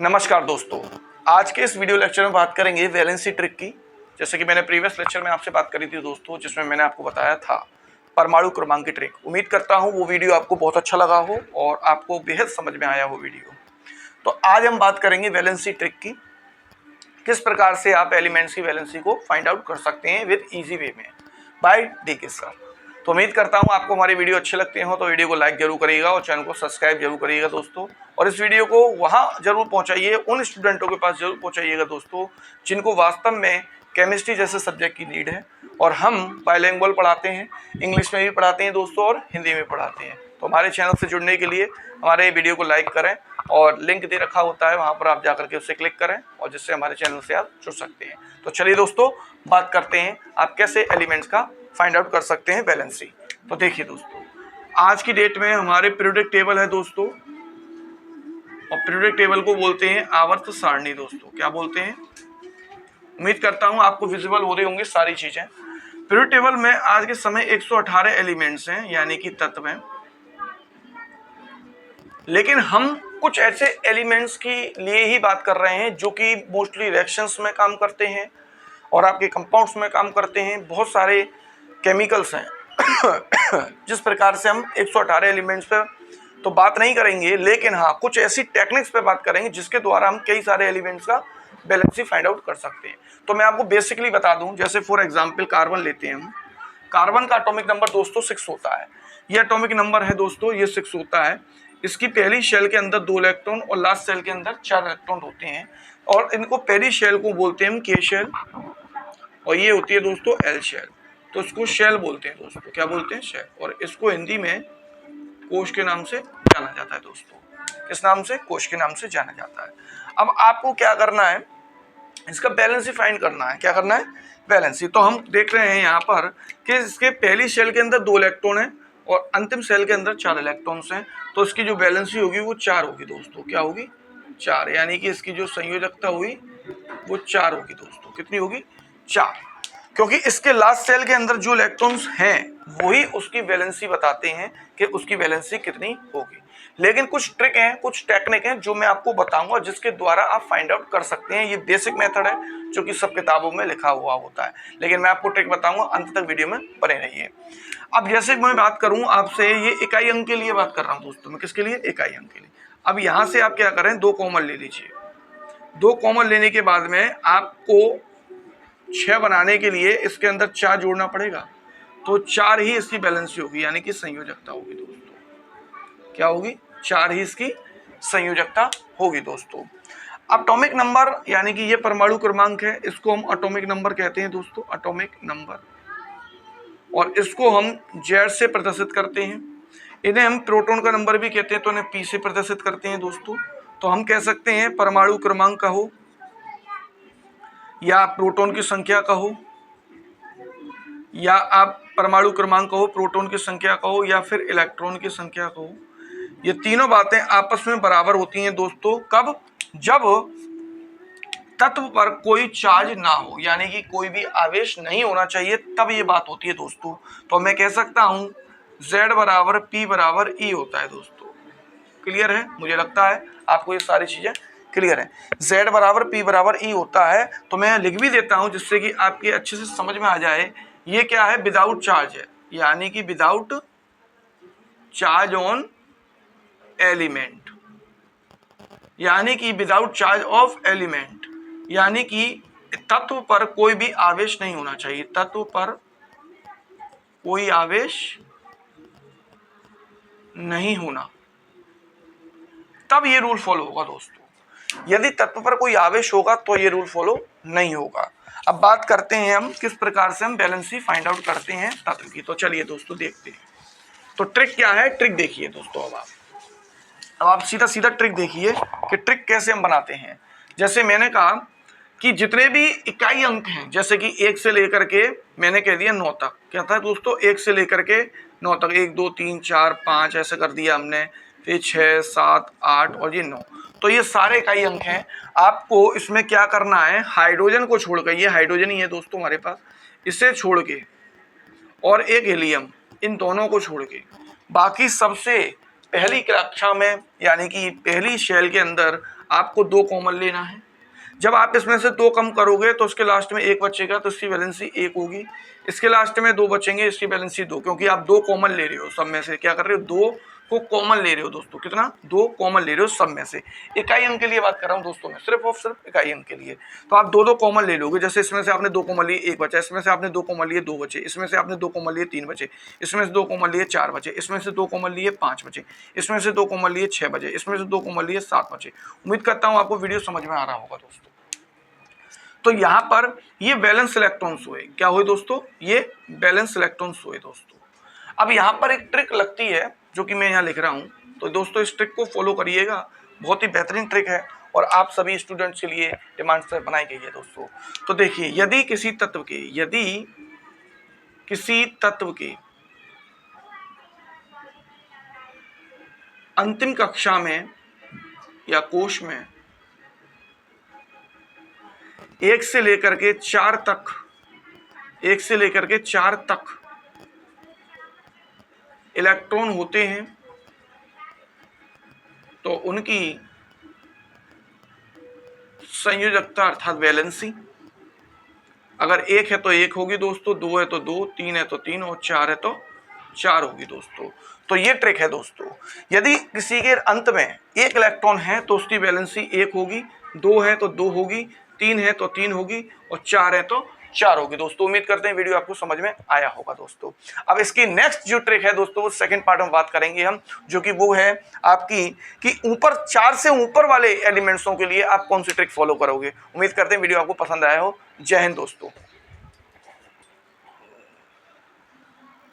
नमस्कार दोस्तों, आज के इस वीडियो लेक्चर में बात करेंगे वैलेंसी ट्रिक की। जैसे कि मैंने प्रीवियस लेक्चर में आपसे बात करी थी दोस्तों, जिसमें मैंने आपको बताया था परमाणु क्रमांक की ट्रिक। उम्मीद करता हूं वो वीडियो आपको बहुत अच्छा लगा हो और आपको बेहद समझ में आया हो वीडियो। तो आज हम बात करेंगे वैलेंसी ट्रिक की, किस प्रकार से आप एलिमेंट्स की वैलेंसी को फाइंड आउट कर सकते हैं विद ईजी वे में बाय डीके सर। तो उम्मीद करता हूं आपको हमारे वीडियो अच्छे लगते हो तो वीडियो को लाइक जरूर करिएगा और चैनल को सब्सक्राइब जरूर करिएगा दोस्तों। और इस वीडियो को वहां जरूर पहुंचाइए, उन स्टूडेंटों के पास जरूर पहुंचाइएगा दोस्तों जिनको वास्तव में केमिस्ट्री जैसे सब्जेक्ट की नीड है। और हम बाइलिंगुअल पढ़ाते हैं, इंग्लिश में भी पढ़ाते हैं दोस्तों और हिंदी में पढ़ाते हैं। तो हमारे चैनल से जुड़ने के लिए हमारे वीडियो को लाइक करें और लिंक दे रखा होता है, वहां पर आप जाकर के उससे क्लिक करें और जिससे हमारे चैनल से आप जुड़ सकते हैं। तो चलिए दोस्तों, बात करते हैं आप कैसे एलिमेंट्स का फाइंड आउट कर सकते हैं वैलेंसी। तो देखिए दोस्तों, आज की डेट में हमारे पीरियोडिक टेबल है दोस्तों, और पीरियोडिक टेबल को बोलते हैं आवर्त सारणी दोस्तों। क्या बोलते हैं? उम्मीद करता हूं आपको विजिबल हो रही होंगी सारी चीजें। पीरियोडिक टेबल में आज के समय 118 एलिमेंट्स हैं, यानी कि तत्व हैं। लेकिन हम कुछ ऐसे एलिमेंट्स के लिए ही बात कर रहे हैं जो कि मोस्टली रिएक्शंस में काम करते हैं और आपके कंपाउंड्स में काम करते हैं। बहुत सारे केमिकल्स हैं जिस प्रकार से हम 118 एलिमेंट्स पे तो बात नहीं करेंगे, लेकिन हाँ कुछ ऐसी टेक्निक्स पे बात करेंगे जिसके द्वारा हम कई सारे एलिमेंट्स का वैलेंसी फाइंड आउट कर सकते हैं। तो मैं आपको बेसिकली बता दूं, जैसे फॉर एग्जांपल कार्बन लेते हैं हम। कार्बन का एटॉमिक नंबर दोस्तों 6 होता है। ये एटॉमिक नंबर है दोस्तों, ये 6 होता है। इसकी पहली शेल के अंदर 2 इलेक्ट्रॉन और लास्ट शेल के अंदर 4 इलेक्ट्रॉन होते हैं, और इनको पहली शेल को बोलते हैं हम के शेल, और ये होती है दोस्तों एल शेल। तो इसको शेल बोलते हैं दोस्तों। क्या बोलते हैं? शेल। और इसको हिंदी में कोश के नाम से जाना जाता है दोस्तों। किस नाम से? कोश के नाम से जाना जाता है। अब आपको क्या करना है, इसका बैलेंसी फाइंड करना है। क्या करना है? बैलेंसी। तो हम देख रहे हैं यहाँ पर कि इसके पहली शेल के अंदर 2 इलेक्ट्रॉन है और अंतिम शेल के अंदर 4 इलेक्ट्रॉन्स हैं। तो इसकी जो बैलेंसी होगी वो 4 होगी दोस्तों। क्या होगी? 4, यानी कि इसकी जो संयोजकता हुई वो 4 होगी दोस्तों। कितनी होगी? 4। क्योंकि इसके लास्ट सेल के अंदर जो इलेक्ट्रॉन्स हैं वही उसकी वैलेंसी बताते हैं कि उसकी वैलेंसी कितनी होगी। लेकिन कुछ ट्रिक हैं, कुछ टेक्निक हैं जो मैं आपको बताऊंगा जिसके द्वारा आप फाइंड आउट कर सकते हैं। ये बेसिक मेथड है जो कि सब किताबों में लिखा हुआ होता है, लेकिन मैं आपको ट्रिक बताऊंगा। अंत तक वीडियो में बने रहिए। अब जैसे मैं बात करूं आपसे, ये इकाई अंक के लिए बात कर रहा हूं दोस्तों मैं। किसके लिए? इकाई अंक के लिए। अब यहां से आप क्या करें, 2 कॉमन ले लीजिए। 2 कॉमन लेने के बाद में आपको 6 बनाने के लिए इसके अंदर 4 जोड़ना पड़ेगा। तो 4 ही इसकी बैलेंसी होगी, यानी कि संयोजकता होगी दोस्तों। क्या होगी? 4 ही इसकी संयोजकता होगी दोस्तों। एटॉमिक नंबर, यानी कि ये परमाणु क्रमांक है, इसको हम एटॉमिक नंबर कहते हैं दोस्तों, एटॉमिक नंबर। और इसको हम जेड से प्रदर्शित करते हैं। इन्हें हम प्रोटॉन का नंबर भी कहते हैं, तो इन्हें पी से प्रदर्शित करते हैं दोस्तों। तो हम कह सकते हैं परमाणु क्रमांक कहो या प्रोटॉन की संख्या कहो, या आप परमाणु क्रमांक कहो, प्रोटॉन की संख्या कहो, या फिर इलेक्ट्रॉन की संख्या कहो। ये तीनों बातें आपस में बराबर होती हैं दोस्तों। कब? जब तत्व पर कोई चार्ज ना हो, यानी कि कोई भी आवेश नहीं होना चाहिए, तब ये बात होती है दोस्तों। तो मैं कह सकता हूं Z बराबर P बराबर E होता है दोस्तों। क्लियर है? मुझे लगता है आपको ये सारी चीजें क्लियर है। Z बराबर P बराबर E होता है। तो मैं लिख भी देता हूं जिससे कि आपके अच्छे से समझ में आ जाए। ये क्या है? विदाउट चार्ज है, यानी कि विदाउट चार्ज ऑन एलिमेंट, यानी कि विदाउट चार्ज ऑफ एलिमेंट, यानी कि तत्व पर कोई भी आवेश नहीं होना चाहिए। तत्व पर कोई आवेश नहीं होना, तब ये रूल फॉलो होगा दोस्तों। यदि तत्व पर कोई आवेश होगा तो ये रूल फॉलो नहीं होगा। अब बात करते हैं हम किस प्रकार से हम बैलेंसी फाइंड आउट करते हैं तत्व की। तो चलिए दोस्तों देखते हैं। तो ट्रिक क्या है? ट्रिक देखिए दोस्तों। अब आप सीधा सीधा ट्रिक देखिए कि ट्रिक कैसे हम बनाते हैं। जैसे मैंने कहा कि जितने भी इकाई अंक हैं, जैसे कि 1 से लेकर के मैंने कह दिया 9 तक। क्या था दोस्तों? 1 से लेकर के 9 तक, 1 2 3 4 5 ऐसे कर दिया हमने, फिर 6 7 8 और ये 9। तो ये सारे इकाई अंक हैं। आपको इसमें क्या करना है, हाइड्रोजन को छोड़कर, ये हाइड्रोजन ही है दोस्तों हमारे पास, इसे छोड़ के और एक हीलियम, इन दोनों को छोड़ के बाकी सबसे पहली कक्षा में यानी कि पहली शेल के अंदर आपको 2 कॉमन लेना है। जब आप इसमें से 2 कम करोगे तो उसके लास्ट में 1 बचेगा, तो इसकी वैलेंसी 1 होगी। इसके लास्ट में 2 बचेंगे, इसकी वैलेंसी 2, क्योंकि आप 2 कॉमन ले रहे हो सब में से। क्या कर रहे हो? 2 को कॉमन ले रहे हो दोस्तों। कितना? 2 कॉमन ले रहे हो सब में से। इकाई अंक के लिए बात कर रहा हूँ दोस्तों मैं, सिर्फ और सिर्फ इकाई अंक के लिए। तो आप 2 कॉमन ले लोगे। जैसे इसमें से आपने 2 कॉमन लिए, 1 बचा। इसमें से आपने 2 कॉमन लिए, 2 बचे। इसमें से आपने 2 कॉमन लिए, 3 बचे। इसमें से 2 कॉमन लिए, 4 बचे। इसमें से 2 कॉमन लिए, 5 बचे। इसमें से 2 कॉमन लिए, 6 बचे। इसमें से 2 कॉमन लिए, 7 बचे। उम्मीद करता हूँ आपको वीडियो समझ में आ रहा होगा दोस्तों। तो यहाँ पर ये बैलेंस इलेक्ट्रॉन्स हुए। क्या हुए दोस्तों? ये बैलेंस इलेक्ट्रॉन्स हुए दोस्तों। अब यहाँ पर एक ट्रिक लगती है जो कि मैं यहाँ लिख रहा हूँ, तो दोस्तों इस ट्रिक को फॉलो करिएगा। बहुत ही बेहतरीन ट्रिक है और आप सभी स्टूडेंट्स के लिए डिमांड से बनाई गई है दोस्तों। तो देखिए, यदि किसी तत्व के अंतिम कक्षा में या कोश में 1 से लेकर के 4 तक इलेक्ट्रॉन होते हैं, तो उनकी संयोजकता अर्थात वैलेंसी, अगर 1 है तो 1 होगी दोस्तों, 2 है तो 2, 3 है तो 3 और 4 है तो 4 होगी दोस्तों। तो ये ट्रिक है दोस्तों। यदि किसी के अंत में 1 इलेक्ट्रॉन है तो उसकी वैलेंसी 1 होगी, 2 है तो 2 होगी, 3 है तो 3 होगी और 4 है तो 4 होगी दोस्तों। उम्मीद करते हैं वीडियो आपको समझ में आया होगा दोस्तों। अब इसकी नेक्स्ट जो ट्रिक है दोस्तों, वो सेकंड पार्ट में बात करेंगे हम, जो कि वो है आपकी कि ऊपर 4 से ऊपर वाले एलिमेंट्सों के लिए आप कौन सी ट्रिक फॉलो करोगे। उम्मीद करते हैं वीडियो आपको पसंद आया हो। जय हिंद दोस्तों।